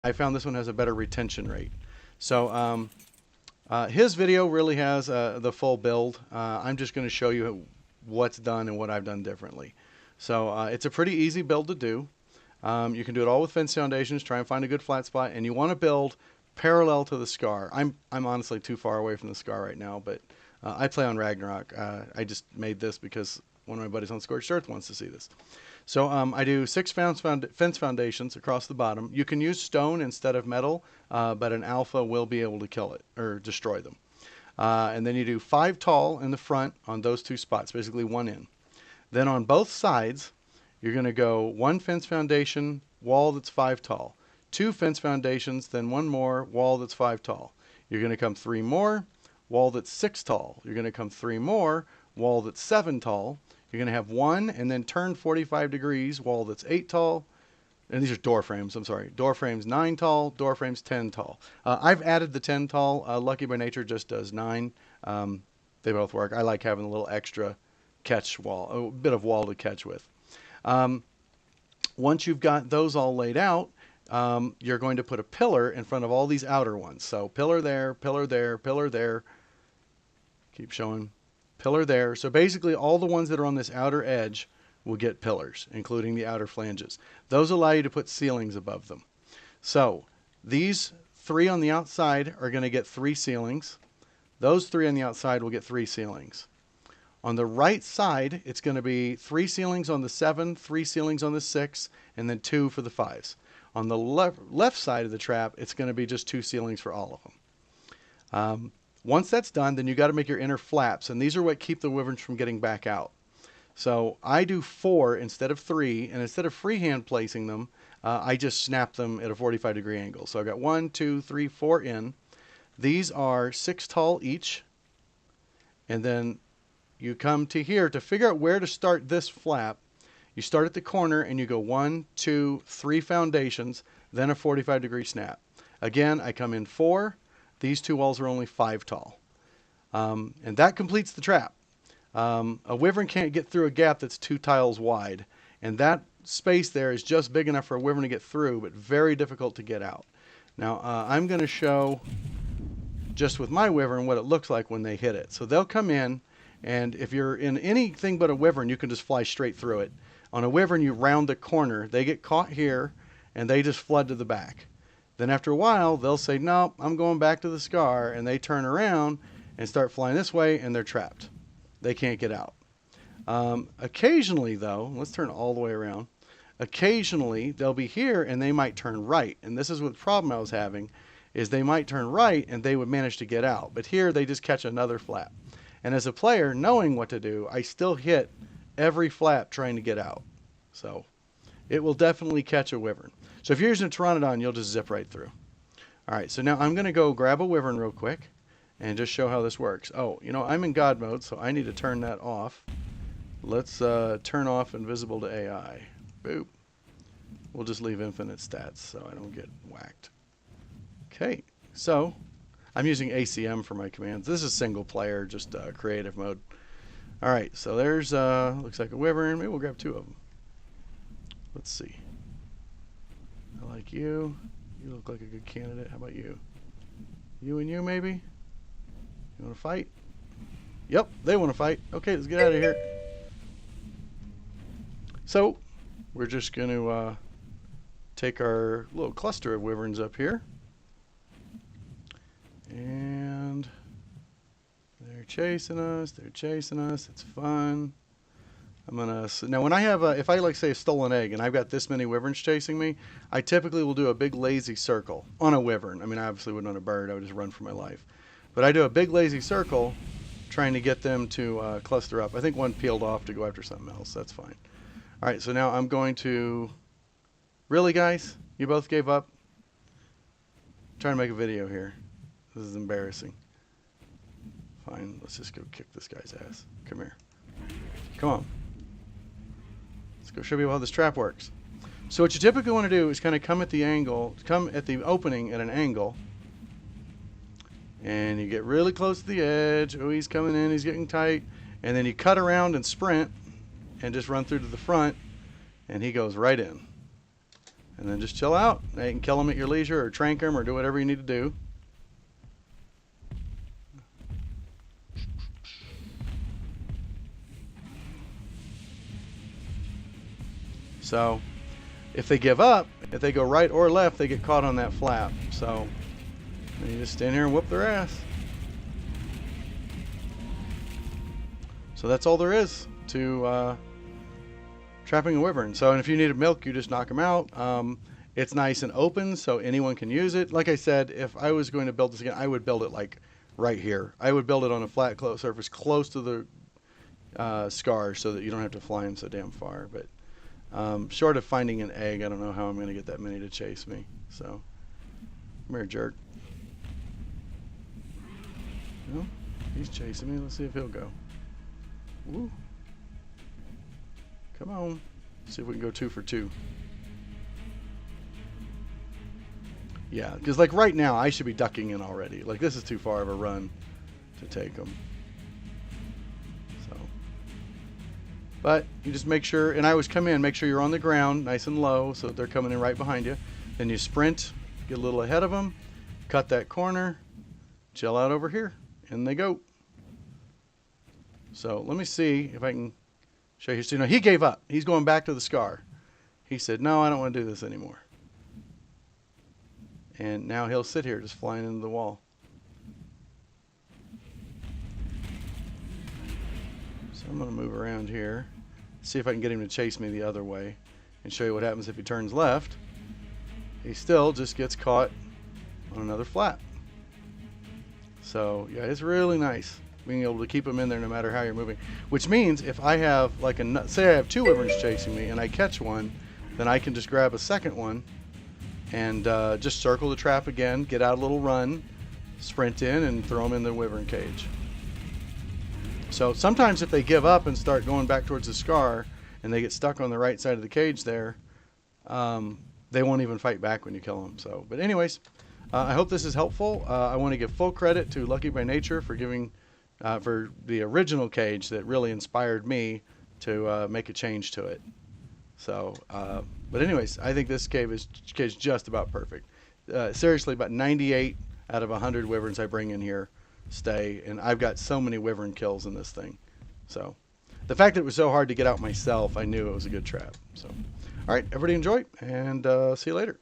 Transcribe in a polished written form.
I found this one has a better retention rate. So his video really has the full build. I'm just going to show you what's done and what I've done differently. So it's a pretty easy build to do. You can do it all with fence foundations. Try and find a good flat spot, and you want to build parallel to the scar. I'm honestly too far away from the scar right now, but I play on Ragnarok. I just made this because one of my buddies on Scorched Earth wants to see this. So I do 6 fence foundations across the bottom. You can use stone instead of metal, but an alpha will be able to kill it or destroy them. And then you do 5 tall in the front on those 2 spots, basically 1 in. Then on both sides, you're going to go 1 fence foundation, wall that's 5 tall. 2 fence foundations, then 1 more, wall that's 5 tall. You're going to come 3 more, wall that's 6 tall. You're going to come 3 more, wall that's 7 tall. You're going to have 1 and then turn 45 degrees, wall that's 8 tall. And these are door frames, I'm sorry. Door frames 9 tall, door frames 10 tall. I've added the 10 tall. Lucky by Nature just does 9. They both work. I like having a little extra catch wall, a bit of wall to catch with. Once you've got those all laid out, you're going to put a pillar in front of all these outer ones. So pillar there, pillar there, pillar there. Keep showing. Pillar there. So basically all the ones that are on this outer edge will get pillars, including the outer flanges. Those allow you to put ceilings above them. So these 3 on the outside are going to get 3 ceilings. Those 3 on the outside will get 3 ceilings. On the right side, it's going to be 3 ceilings on the 7, 3 ceilings on the 6, and then 2 for the 5s. On the left side of the trap, it's going to be just 2 ceilings for all of them. Once that's done, then you got to make your inner flaps, and these are what keep the wyverns from getting back out. So I do 4 instead of 3, and instead of freehand placing them, I just snap them at a 45-degree angle. So I've got 1, 2, 3, 4 in. These are 6 tall each, and then you come to here to figure out where to start this flap. You start at the corner and you go 1, 2, 3 foundations, then a 45-degree snap. Again, I come in 4. These 2 walls are only 5 tall. And that completes the trap. A wyvern can't get through a gap that's 2 tiles wide. And that space there is just big enough for a wyvern to get through, but very difficult to get out. Now, I'm going to show just with my wyvern what it looks like when they hit it. So they'll come in, and if you're in anything but a wyvern, you can just fly straight through it. On a wyvern, you round the corner. They get caught here, and they just flood to the back. Then after a while, they'll say, no, I'm going back to the scar, and they turn around and start flying this way, and they're trapped. They can't get out. Occasionally, though, let's turn all the way around. Occasionally, they'll be here, and they might turn right. And this is what the problem I was having, is they might turn right, and they would manage to get out. But here, they just catch another flap. And as a player, knowing what to do, I still hit every flap trying to get out. So it will definitely catch a wyvern. So if you're using a Pteranodon, you'll just zip right through. All right, so now I'm going to go grab a wyvern real quick and just show how this works. Oh, you know, I'm in God mode, so I need to turn that off. Let's turn off invisible to AI. Boop. We'll just leave infinite stats so I don't get whacked. Okay, so I'm using ACM for my commands. This is single player, just creative mode. All right, so there's, looks like a wyvern. Maybe we'll grab 2 of them. Let's see. I like you. You look like a good candidate. How about you? You and you, maybe? You want to fight? Yep, they want to fight. Okay, let's get out of here. So, we're just going to take our little cluster of wyverns up here. And they're chasing us. They're chasing us. It's fun. I'm gonna now when I have if I like say a stolen egg and I've got this many wyverns chasing me, I typically will do a big lazy circle on a wyvern. I mean, I obviously wouldn't on a bird. I would just run for my life. But I do a big lazy circle, trying to get them to cluster up. I think one peeled off to go after something else. That's fine. All right, so now I'm going to. Really, guys, you both gave up. I'm trying to make a video here. This is embarrassing. Fine, let's just go kick this guy's ass. Come here. Come on. Let's go show you how this trap works. So what you typically want to do is kind of come at the angle, come at the opening at an angle, and you get really close to the edge. Oh, he's coming in, he's getting tight, and then you cut around and sprint and just run through to the front, and he goes right in. And then just chill out. You can kill them at your leisure or trank them or do whatever you need to do. So if they give up, if they go right or left, they get caught on that flap. So you just stand here and whoop their ass. So that's all there is to trapping a wyvern. So, and if you need milk, you just knock them out. It's nice and open, so anyone can use it. Like I said, if I was going to build this again, I would build it like right here. I would build it on a flat surface close to the scar so that you don't have to fly in so damn far. But short of finding an egg, I don't know how I'm going to get that many to chase me. So, come here, jerk. No, he's chasing me. Let's see if he'll go. Woo. Come on. See if we can go 2 for 2. Yeah, because like right now, I should be ducking in already. Like this is too far of a run to take them. So, but you just make sure, and I always come in, make sure you're on the ground, nice and low, so that they're coming in right behind you. Then you sprint, get a little ahead of them, cut that corner, chill out over here, and they go. So let me see if I can show you. So, you know, he gave up. He's going back to the scar. He said, no, I don't want to do this anymore. And now he'll sit here just flying into the wall. So I'm going to move around here, see if I can get him to chase me the other way, and show you what happens if he turns left. He still just gets caught on another flap. So yeah, it's really nice being able to keep them in there no matter how you're moving. Which means if I have like say I have 2 wyverns chasing me and I catch one, then I can just grab a second one and just circle the trap again, get out a little run, sprint in, and throw them in the wyvern cage. So sometimes if they give up and start going back towards the scar and they get stuck on the right side of the cage there, they won't even fight back when you kill them. So, but anyways, I hope this is helpful. I want to give full credit to Lucky by Nature for giving for the original cage that really inspired me to make a change to it. So, but anyways, I think this cage is just about perfect. Seriously, about 98 out of 100 wyverns I bring in here stay, and I've got so many wyvern kills in this thing. So, the fact that it was so hard to get out myself, I knew it was a good trap. So, all right, everybody enjoy, and see you later.